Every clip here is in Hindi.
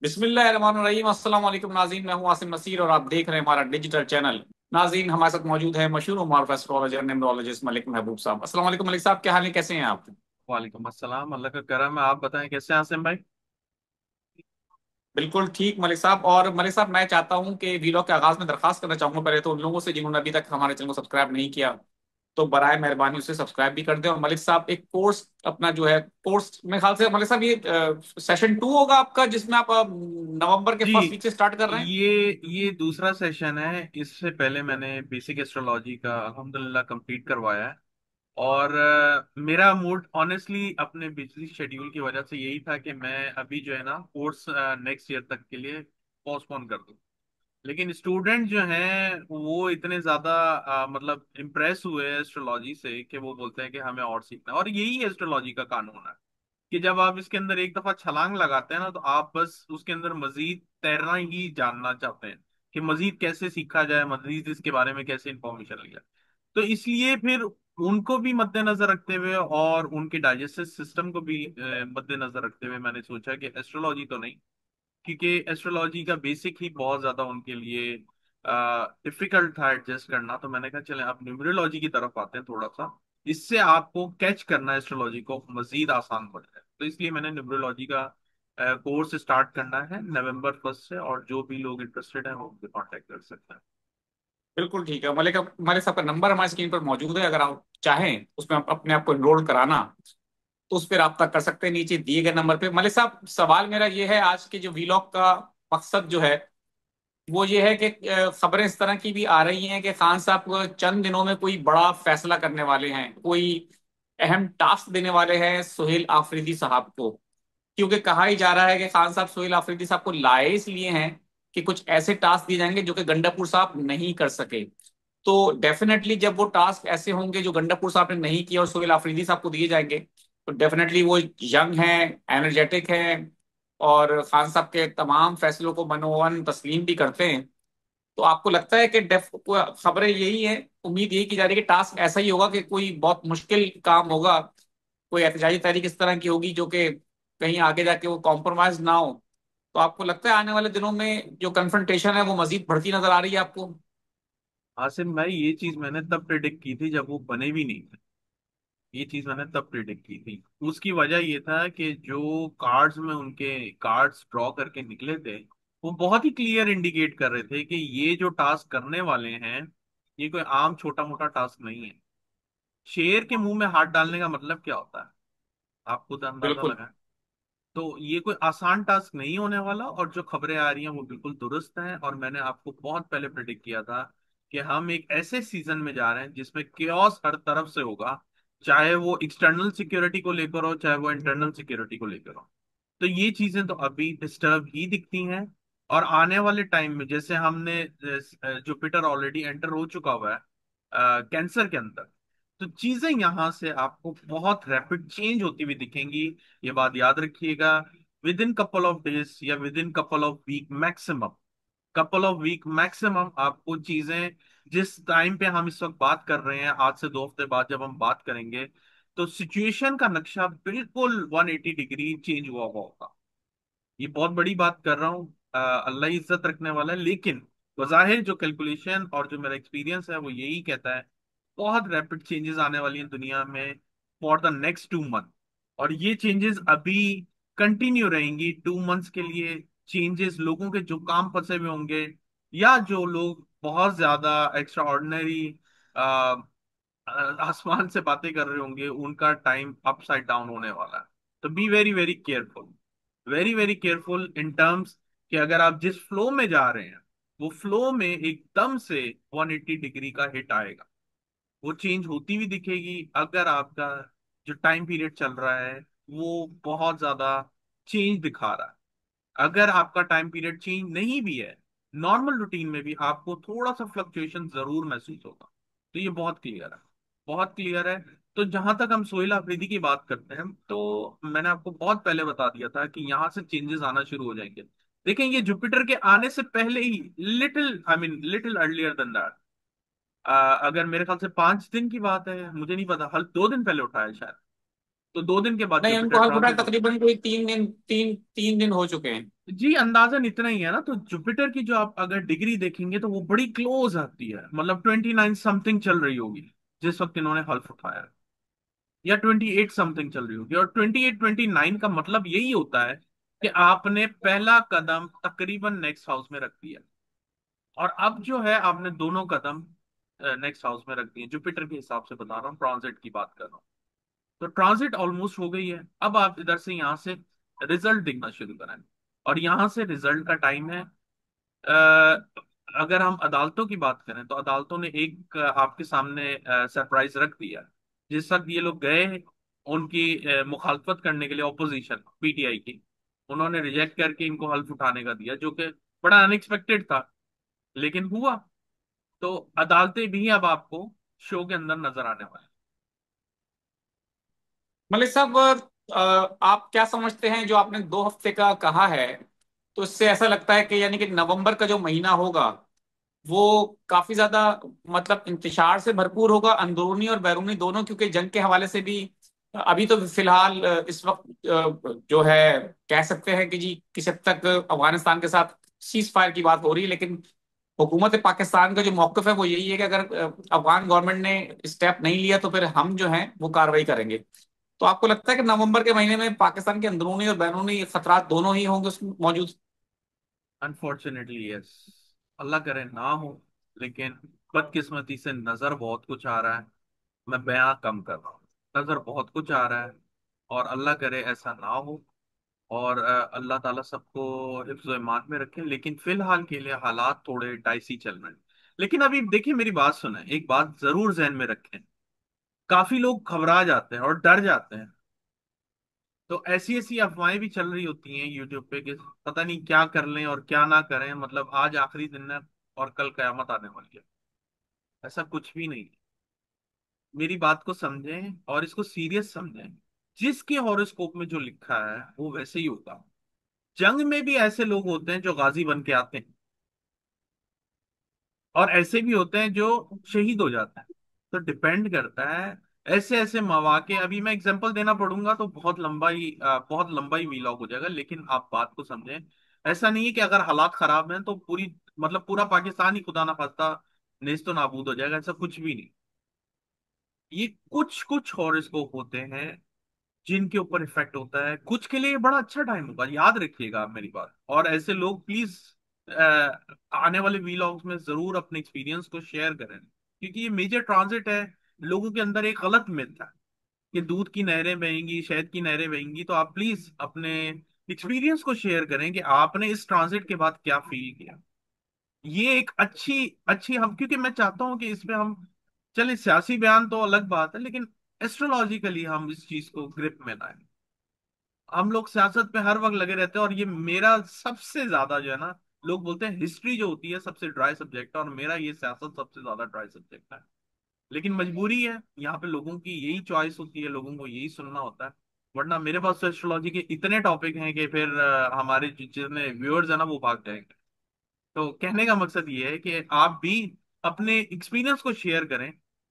बिस्मिल्लाहिर्रहमानिर्रहीम। अस्सलाम वालेकुम नाज़रीन, मैं हूं आसिम नसीर और आप देख रहे हैं हमारा डिजिटल चैनल। नाज़रीन, हमारे साथ मौजूद है मशहूर मारूफ एस्ट्रोलॉजर न्यूमरोलॉजिस्ट मलिक महबूब साहब। अस्सलाम वालेकुम मलिक साहब, क्या हाल है, कैसे हैं आप? वालेकुम अस्सलाम। अल्लाह का करम है। आप बताएं कैसे हैं आसिम भाई। बिल्कुल ठीक मलिक साहब। और मलिक साहब, मैं चाहता हूं कि वीलॉग के आगाज में दरखास्त करना चाहूंगा पहले तो उन लोगों से जिन्होंने अभी तक हमारे चैनल को सब्सक्राइब नहीं किया, तो बराए मेहरबानी उसे सब्सक्राइब भी कर दें। और मलिक साहब, एक कोर्स अपना जो है कोर्स, मेरे ख्याल से मलिक साहब ये सेशन 2 होगा आपका, जिसमें आप नवंबर के जी, फर्स्ट वीक से स्टार्ट कर रहे हैं। ये दूसरा सेशन है। इससे पहले मैंने बेसिक एस्ट्रोलॉजी का अल्हम्दुलिल्लाह कंप्लीट करवाया है। और मेरा मूड ऑनेस्टली अपने बिजली शेड्यूल की वजह से यही था कि मैं अभी जो है ना कोर्स नेक्स्ट ईयर तक के लिए पोस्टपोन कर दूं। लेकिन स्टूडेंट जो हैं वो इतने ज्यादा मतलब इम्प्रेस हुए एस्ट्रोलॉजी से कि वो बोलते हैं कि हमें और सीखना है। और यही एस्ट्रोलॉजी का कानून है कि जब आप इसके अंदर एक दफा छलांग लगाते हैं ना, तो आप बस उसके अंदर मजीद तैरना ही जानना चाहते हैं कि मजीद कैसे सीखा जाए, मजीद इसके बारे में कैसे इंफॉर्मेशन लिया। तो इसलिए फिर उनको भी मद्देनजर रखते हुए और उनके डाइजेस्टिव सिस्टम को भी मद्देनजर रखते हुए मैंने सोचा कि एस्ट्रोलॉजी तो नहीं, क्योंकि एस्ट्रोलॉजी का बेसिक ही बहुत ज्यादा उनके लिए डिफिकल्ट था एडजस्ट करना। तो मैंने कहा चलें आप न्यूमरोलॉजी की तरफ आते हैं थोड़ा सा, इससे आपको कैच करना एस्ट्रोलॉजी को मजीद आसान पड़ जाए। तो इसलिए मैंने न्यूमरोलॉजी का कोर्स स्टार्ट करना है नवंबर 1 से, और जो भी लोग इंटरेस्टेड हैं वो मुझे कांटेक्ट कर सकते हैं। बिल्कुल ठीक है मलिक, मलिक साहब का नंबर हमारी स्क्रीन पर मौजूद है। अगर आप चाहें उसमें आप अपने आप को एनरोल कराना, तो उस पर रब्ता कर सकते हैं नीचे दिए गए नंबर पे। मलिक साहब, सवाल मेरा ये है, आज के जो वीलॉग का मकसद जो है वो ये है कि खबरें इस तरह की भी आ रही हैं कि खान साहब चंद दिनों में कोई बड़ा फैसला करने वाले हैं, कोई अहम टास्क देने वाले हैं सुहेल आफरीदी साहब को। क्योंकि कहा ही जा रहा है कि खान साहब सुहेल आफरीदी साहब को लाए इसलिए हैं कि कुछ ऐसे टास्क दिए जाएंगे जो कि गंडापुर साहब नहीं कर सके। तो डेफिनेटली जब वो टास्क ऐसे होंगे जो गंडापुर साहब ने नहीं किया और सुहेल आफरीदी साहब को दिए जाएंगे, तो डेफिनेटली वो यंग हैं, एनर्जेटिक हैं और खान साहब के तमाम फैसलों को मनोवन तस्लीम भी करते हैं। तो आपको लगता है कि खबरें यही है, उम्मीद यही की जा रही है कि टास्क ऐसा ही होगा कि कोई बहुत मुश्किल काम होगा, कोई एहतजाजी तहरीक इस तरह की होगी जो कि कहीं आगे जाके वो कॉम्प्रोमाइज ना हो। तो आपको लगता है आने वाले दिनों में जो कन्फ्रंटेशन है वो मजीद बढ़ती नजर आ रही है आपको? आसिम भाई, ये चीज मैंने तब प्रिडिक्ट की थी जब वो बने भी नहीं थे। ये चीज मैंने तब प्रिडिक्ट की थी। उसकी वजह ये था कि जो कार्ड्स में उनके कार्ड्स ड्रॉ करके निकले थे, वो बहुत ही क्लियर इंडिकेट कर रहे थे कि ये जो टास्क करने वाले हैं, ये कोई आम छोटा मोटा टास्क नहीं है। शेर के मुंह में हाथ डालने का मतलब क्या होता है, आप खुद अंदाजा बिल्कुल। लगाएं। तो ये कोई आसान टास्क नहीं होने वाला, और जो खबरें आ रही हैं वो बिल्कुल दुरुस्त हैं। और मैंने आपको बहुत पहले प्रेडिक्ट किया था कि हम एक ऐसे सीजन में जा रहे हैं जिसमें केओस हर तरफ से होगा, चाहे वो एक्सटर्नल सिक्योरिटी को लेकर हो, चाहे वो इंटरनल सिक्योरिटी को लेकर हो। तो ये चीजें तो अभी डिस्टर्ब ही दिखती हैं। और आने वाले टाइम में जैसे हमने जुपिटर ऑलरेडी एंटर हो चुका हुआ है कैंसर के अंदर, तो चीजें यहां से आपको बहुत रैपिड चेंज होती हुई दिखेंगी। ये बात याद रखिएगा। Within couple of days या within couple of week maximum, couple of week maximum आपको चीजें, जिस टाइम पे हम इस वक्त बात कर रहे हैं, आज से 2 हफ्ते बाद जब हम बात करेंगे, तो सिचुएशन का नक्शा बिल्कुल 180 डिग्री चेंज हुआ हुआ होगा। ये बहुत बड़ी बात कर रहा हूँ, अल्लाह ही इज्जत रखने वाला है। लेकिन बज़ाहिर जो कैलकुलेशन और जो मेरा एक्सपीरियंस है वो यही कहता है, बहुत रैपिड चेंजेस आने वाली हैं दुनिया में फॉर द नेक्स्ट 2 मंथ। और ये चेंजेस अभी कंटिन्यू रहेंगी 2 मंथ्स के लिए। चेंजेस लोगों के जो काम फंसे हुए होंगे, या जो लोग बहुत ज्यादा एक्स्ट्रा ऑर्डिनरी आसमान से बातें कर रहे होंगे, उनका टाइम अपसाइड डाउन होने वाला है। तो be very very careful, very very careful in terms कि अगर आप जिस फ्लो में जा रहे हैं, वो फ्लो में एकदम से 180 डिग्री का हिट आएगा। वो चेंज होती हुई दिखेगी अगर आपका जो टाइम पीरियड चल रहा है वो बहुत ज्यादा चेंज दिखा रहा है। अगर आपका टाइम पीरियड चेंज नहीं भी है, नॉर्मल रूटीन में भी आपको थोड़ा सा फ्लक्चुएशन जरूर महसूस होगा। तो ये बहुत क्लियर है, बहुत क्लियर है। तो जहां तक हम सोहेल अफरीदी की बात करते हैं, तो मैंने आपको बहुत पहले बता दिया था कि यहाँ से चेंजेस आना शुरू हो जाएंगे। देखें, ये जुपिटर के आने से पहले ही, little I mean little earlier than that, अगर मेरे ख्याल से 5 दिन की बात है, मुझे नहीं पता, हल 2 दिन पहले उठाया शायद। तो 2 दिन के बाद नहीं, जुपिटर उनको हाल फिलहाल ट्रांजिट होगा। तकरीबन कोई 3 दिन हो चुके हैं। जी, अंदाजन इतना ही है ना। तो जुपिटर की जो आप अगर डिग्री देखेंगे तो वो बड़ी क्लोज आती है, मतलब 29 समथिंग चल रही होगी जिस वक्त इन्होंने हल्फ उठाया है, या 28 समथिंग चल रही होगी। और 28-29 का मतलब यही होता है कि आपने पहला कदम तकरीबन नेक्स्ट हाउस में रख दिया, और अब जो है आपने दोनों कदम नेक्स्ट हाउस में रख दिए। जुपिटर के हिसाब से बता रहा हूँ, ट्रांजिट की बात कर रहा हूँ। तो ट्रांजिट ऑलमोस्ट हो गई है। अब आप इधर से यहाँ से रिजल्ट दिखना शुरू करें, और यहाँ से रिजल्ट का टाइम है। अगर हम अदालतों की बात करें तो अदालतों ने एक आपके सामने सरप्राइज रख दिया। जिस वक्त ये लोग गए उनकी मुखालफत करने के लिए, ऑपोजिशन पीटीआई की, उन्होंने रिजेक्ट करके इनको हल्फ उठाने का दिया, जो कि बड़ा अनएक्सपेक्टेड था, लेकिन हुआ। तो अदालतें भी अब आपको शो के अंदर नजर आने वाली। मलिक साहब, आप क्या समझते हैं जो आपने 2 हफ्ते का कहा है? तो इससे ऐसा लगता है कि यानी कि नवंबर का जो महीना होगा वो काफी ज्यादा मतलब इंतशार से भरपूर होगा, अंदरूनी और बैरूनी दोनों, क्योंकि जंग के हवाले से भी अभी तो फिलहाल इस वक्त जो है कह सकते हैं कि जी किस हद तक अफगानिस्तान के साथ सीज फायर की बात हो रही है, लेकिन हुकूमत पाकिस्तान का जो मौकफ है वो यही है कि अगर अफगान गवर्नमेंट ने स्टेप नहीं लिया तो फिर हम जो है वो कार्रवाई करेंगे। तो आपको लगता है कि नवंबर के महीने में पाकिस्तान के अंदरूनी और बैरूनी खतरात दोनों ही होंगे उसमें मौजूद? Unfortunately yes. अल्लाह करे ना हो, लेकिन बदकिस्मती से नजर बहुत कुछ आ रहा है। मैं बयां कम कर रहा हूँ, नजर बहुत कुछ आ रहा है, और अल्लाह करे ऐसा ना हो। और अल्लाह ताला सबको हिफ्ज़ ईमान में रखे। लेकिन फिलहाल के लिए हालात थोड़े डाइसी चल रहे हैं। लेकिन अभी देखिए, मेरी बात सुने, एक बात जरूर जहन में रखें। काफी लोग घबरा जाते हैं और डर जाते हैं, तो ऐसी ऐसी अफवाहें भी चल रही होती हैं यूट्यूब पे कि पता नहीं क्या कर लें और क्या ना करें, मतलब आज आखिरी दिन है और कल कयामत आने वाली है। ऐसा कुछ भी नहीं है। मेरी बात को समझें और इसको सीरियस समझें। जिसके हॉरोस्कोप में जो लिखा है वो वैसे ही होगा। जंग में भी ऐसे लोग होते हैं जो गाजी बन के आते हैं, और ऐसे भी होते हैं जो शहीद हो जाते हैं। तो डिपेंड करता है। ऐसे ऐसे मौके, अभी मैं एग्जांपल देना पड़ूंगा तो बहुत लंबा ही वीलॉग हो जाएगा, लेकिन आप बात को समझें। ऐसा नहीं है कि अगर हालात खराब हैं तो पूरी, मतलब पूरा पाकिस्तान ही खुदा ना खास्ता नेस्तो नाबूद हो जाएगा, ऐसा कुछ भी नहीं। ये कुछ कुछ हॉरोस्कोप होते हैं जिनके ऊपर इफेक्ट होता है। कुछ के लिए ये बड़ा अच्छा टाइम होगा, याद रखिएगा आप मेरी बात। और ऐसे लोग प्लीज आने वाले वीलॉग्स में जरूर अपने एक्सपीरियंस को शेयर करें, क्योंकि ये मेजर ट्रांजिट है। लोगों के अंदर एक गलत मिथ है कि दूध की नहरें बहेंगी, शहद की नहरें बहेंगी। तो आप प्लीज अपने एक्सपीरियंस को शेयर करें कि आपने इस ट्रांजिट के बाद क्या फील किया। ये एक अच्छी अच्छी, हम क्योंकि मैं चाहता हूं कि इसमें हम, चले सियासी बयान तो अलग बात है, लेकिन एस्ट्रोलॉजिकली हम इस चीज को ग्रिप में लाएं। हम लोग सियासत पे हर वक्त लगे रहते हैं, और ये मेरा सबसे ज्यादा जो है ना, लोग बोलते हैं हिस्ट्री जो होती है सबसे ड्राई सब्जेक्ट है, और मेरा ये सियासत सबसे ज्यादा ड्राई सब्जेक्ट है। लेकिन मजबूरी है, यहाँ पे लोगों की यही चॉइस होती है, लोगों को यही सुनना होता है। वरना मेरे पास तो एस्ट्रोलॉजी के इतने टॉपिक हैं कि फिर हमारे जितने व्यूअर्स है ना वो भाग जाएंगे। तो कहने का मकसद ये है कि आप भी अपने एक्सपीरियंस को शेयर करें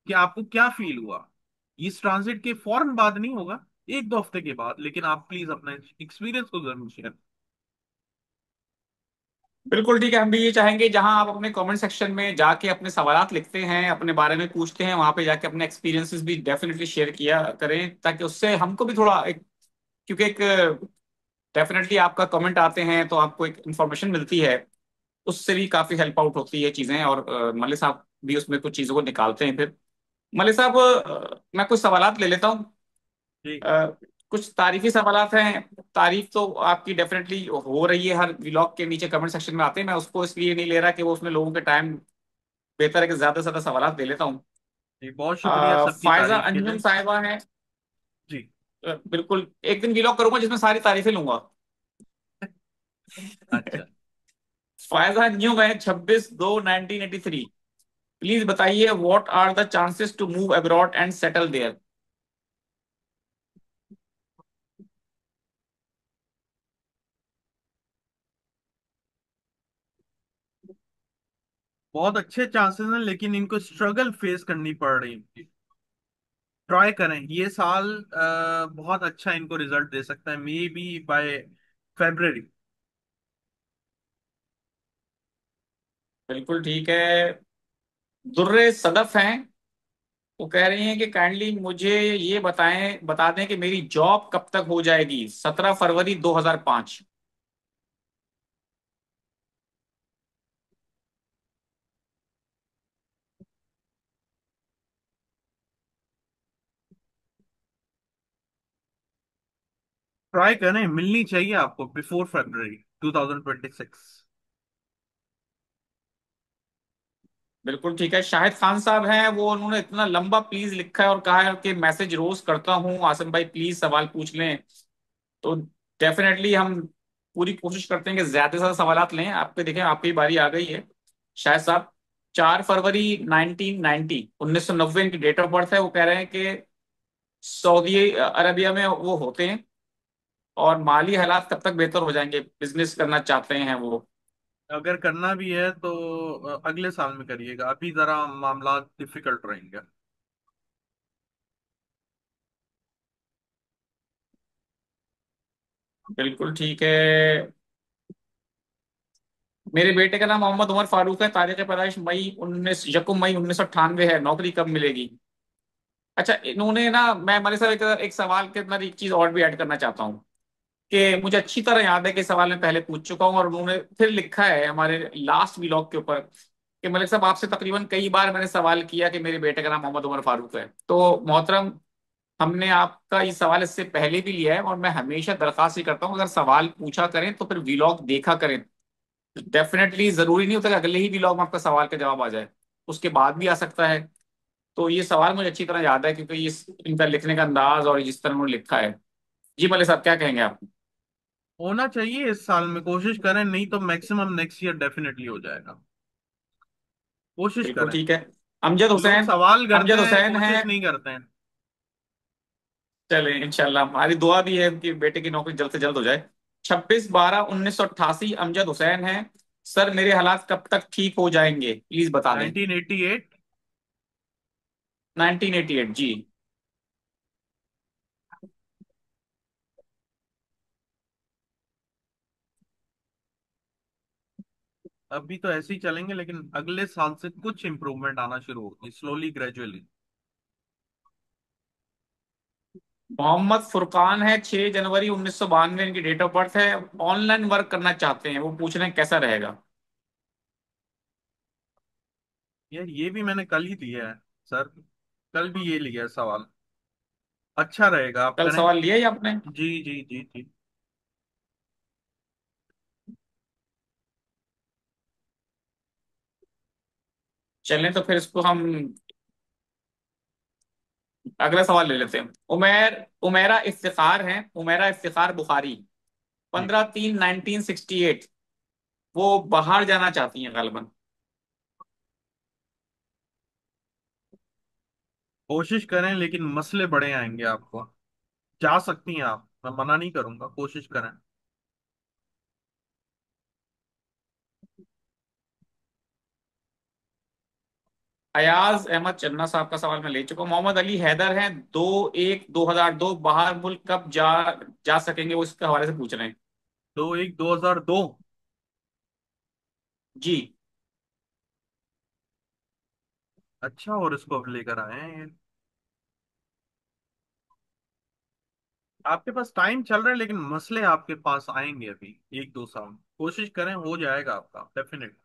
कि आपको क्या फील हुआ। इस ट्रांजिट के फौरन बाद नहीं होगा, 1-2 हफ्ते के बाद, लेकिन आप प्लीज अपने एक्सपीरियंस को जरूर शेयर। बिल्कुल ठीक है, हम भी ये चाहेंगे जहां आप अपने कमेंट सेक्शन में जाके अपने सवालात लिखते हैं, अपने बारे में पूछते हैं, वहां पे जाके अपने एक्सपीरियंसेस भी डेफिनेटली शेयर किया करें, ताकि उससे हमको भी थोड़ा एक, क्योंकि एक डेफिनेटली आपका कमेंट आते हैं तो आपको एक इन्फॉर्मेशन मिलती है, उससे भी काफी हेल्प आउट होती है चीजें, और मलिक साहब भी उसमें कुछ चीजों को निकालते हैं फिर। मलिक साहब, मैं कुछ सवालात ले लेता हूँ। जी। अ, कुछ तारीफी सवालात हैं। तारीफ तो आपकी डेफिनेटली हो रही है, हर व्लॉग के नीचे कमेंट सेक्शन में आते हैं, मैं उसको इसलिए नहीं ले रहा कि वो उसमें लोगों के टाइम, बेहतर है कि ज्यादा से ज्यादा सवालात दे लेता हूँ। जी, बहुत शुक्रिया सबकी फायजा तारीफ के अंजुम लिए। साहिबा है। जी। बिल्कुल, एक दिन व्लॉग करूंगा जिसमें सारी तारीफें लूंगा। अच्छा। फायजा अंजुम है, 26/2/1983। प्लीज बताइए, what are the chances to move abroad and settle there? बहुत अच्छे चांसेस हैं, लेकिन इनको स्ट्रगल फेस करनी पड़ रही है। ट्राई करें, ये साल बहुत अच्छा इनको रिजल्ट दे सकता है, मे बी बाय फेब्रवरी। बिल्कुल ठीक है। दुर्रे सदफ हैं, वो कह रही हैं कि काइंडली मुझे ये बता दें कि मेरी जॉब कब तक हो जाएगी। 17 फरवरी 2005। ट्राई करें, मिलनी चाहिए आपको बिफोर फेब्रवरी 2026। बिल्कुल ठीक है। शाहिद खान साहब हैं, वो उन्होंने इतना लंबा प्लीज लिखा है और कहा है कि मैसेज रोज करता हूँ आसिम भाई, प्लीज सवाल पूछ लें। तो डेफिनेटली हम पूरी कोशिश करते हैं कि ज्यादा से ज्यादा सवालात लें आपके। देखें आपकी बारी आ गई है शायद साहब। 4 फरवरी 1990, 1990 इनकी डेट ऑफ बर्थ है। वो कह रहे हैं कि सऊदी अरबिया में वो होते हैं और माली हालात कब तक बेहतर हो जाएंगे, बिजनेस करना चाहते हैं वो। अगर करना भी है तो अगले साल में करिएगा, अभी जरा मामला डिफिकल्ट रहेंगे। बिल्कुल ठीक है। मेरे बेटे का नाम मोहम्मद उमर फारूक है। तारीख पैदाइश मई 1998 है। नौकरी कब मिलेगी? अच्छा, इन्होंने ना, मैं हमारे साथ एक सवाल के अंदर एक चीज और भी ऐड करना चाहता हूँ कि मुझे अच्छी तरह याद है कि सवाल मैं पहले पूछ चुका हूँ और उन्होंने फिर लिखा है हमारे लास्ट व्लॉग के ऊपर कि मलिक साहब आपसे तकरीबन कई बार मैंने सवाल किया कि मेरे बेटे का नाम मोहम्मद उमर फारूक है। तो मोहतरम, हमने आपका ये सवाल इससे पहले भी लिया है और मैं हमेशा दरखास्त ही करता हूँ अगर सवाल पूछा करें तो फिर व्लॉग देखा करें। डेफिनेटली जरूरी नहीं होता कि अगले ही व्लॉग में आपका सवाल का जवाब आ जाए, उसके बाद भी आ सकता है। तो ये सवाल मुझे अच्छी तरह याद है क्योंकि ये इनका लिखने का अंदाज और जिस तरह उन्होंने लिखा है। जी मलिक साहब, क्या कहेंगे आप? होना चाहिए इस साल में, कोशिश करें, नहीं तो मैक्सिमम नेक्स्ट ईयर डेफिनेटली हो जाएगा। कोशिश बिल्कुल करें। ठीक है। अमजद लोग हुसैन। सवाल करते अमजद हैं, हुसैन है। कोशिश नहीं करते हैं। चले इंशाल्लाह हमारी दुआ भी है कि बेटे की नौकरी जल्द से जल्द हो जाए। 26/12/1988 अमजद हुसैन है। सर मेरे हालात कब तक ठीक हो जाएंगे, प्लीज बता दें। 1988। 1988 जी। अभी तो ऐसे ही चलेंगे, लेकिन अगले साल से कुछ इम्प्रूवमेंट आना शुरू होगी, स्लोली ग्रेजुअली। मोहम्मद फुरकान है। 6 जनवरी 1992 इनकी डेट ऑफ बर्थ है। ऑनलाइन वर्क करना चाहते हैं, वो पूछ रहे हैं कैसा रहेगा। यार ये भी मैंने कल ही लिया है सर, कल भी ये लिया है सवाल। अच्छा रहेगा, आप कल करें। सवाल लिया ही आपने? जी जी जी जी। चलें तो फिर इसको हम अगला सवाल ले लेते हैं। उमेरा इफ्तिखार हैं, उमेरा इफ्तिखार बुखारी। जी 15/3/1968 वो बाहर जाना चाहती हैं गालिबन। कोशिश करें, लेकिन मसले बड़े आएंगे आपको। जा सकती हैं आप, मैं मना नहीं करूंगा, कोशिश करें। अयाज अहमद चन्ना साहब का सवाल मैं ले चुका हूँ। मोहम्मद अली हैदर हैं। 2/1/2002 बाहर मुल्क कब जा सकेंगे, वो इसके हवाले से पूछ रहे हैं। 2/1/2002। जी। अच्छा, और इसको अब लेकर आए हैं ये। आपके पास टाइम चल रहा है, लेकिन मसले आपके पास आएंगे अभी 1-2 साल। कोशिश करें, हो जाएगा आपका डेफिनेट।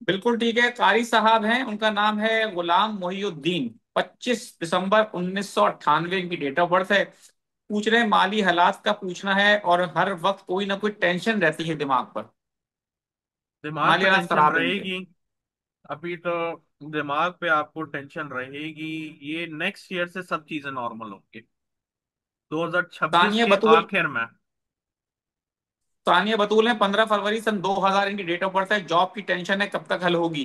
बिल्कुल ठीक है। कारी साहब हैं, उनका नाम है गुलाम मोहिउद्दीन। 25 दिसंबर 1998 इनकी डेट ऑफ बर्थ है। पूछ रहे हैं माली हालात का पूछना है और हर वक्त कोई ना कोई टेंशन रहती है दिमाग पर। दिमाग माली पे हालात टेंशन खराब है इनके। रहेगी। अभी तो दिमाग पे आपको टेंशन रहेगी। ये नेक्स्ट ईयर से सब चीजें नॉर्मल होंगी, 2026 तानिया के बतूल। आखिर में। तानिया बतूल है। 15 फरवरी 2000 इनकी डेट ऑफ बर्थ है। जॉब की टेंशन है, कब तक हल होगी?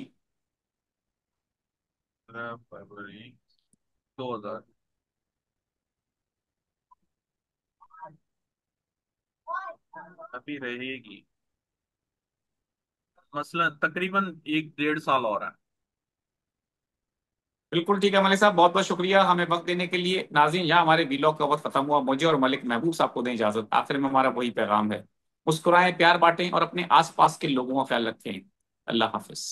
15 फरवरी 2000। अभी रहेगी, मसला तकरीबन 1-1.5 साल और है। बिल्कुल ठीक है मलिक साहब, बहुत बहुत शुक्रिया हमें वक्त देने के लिए। नाज़रीन, यहाँ हमारे वीलॉग का वक्त खत्म हुआ। मुझे और मलिक महबूब साहब को दें इजाजत। आखिर में हमारा वही पैगाम है, मुस्कुराएं, प्यार बांटें और अपने आसपास के लोगों का ख्याल रखें। अल्लाह हाफिज।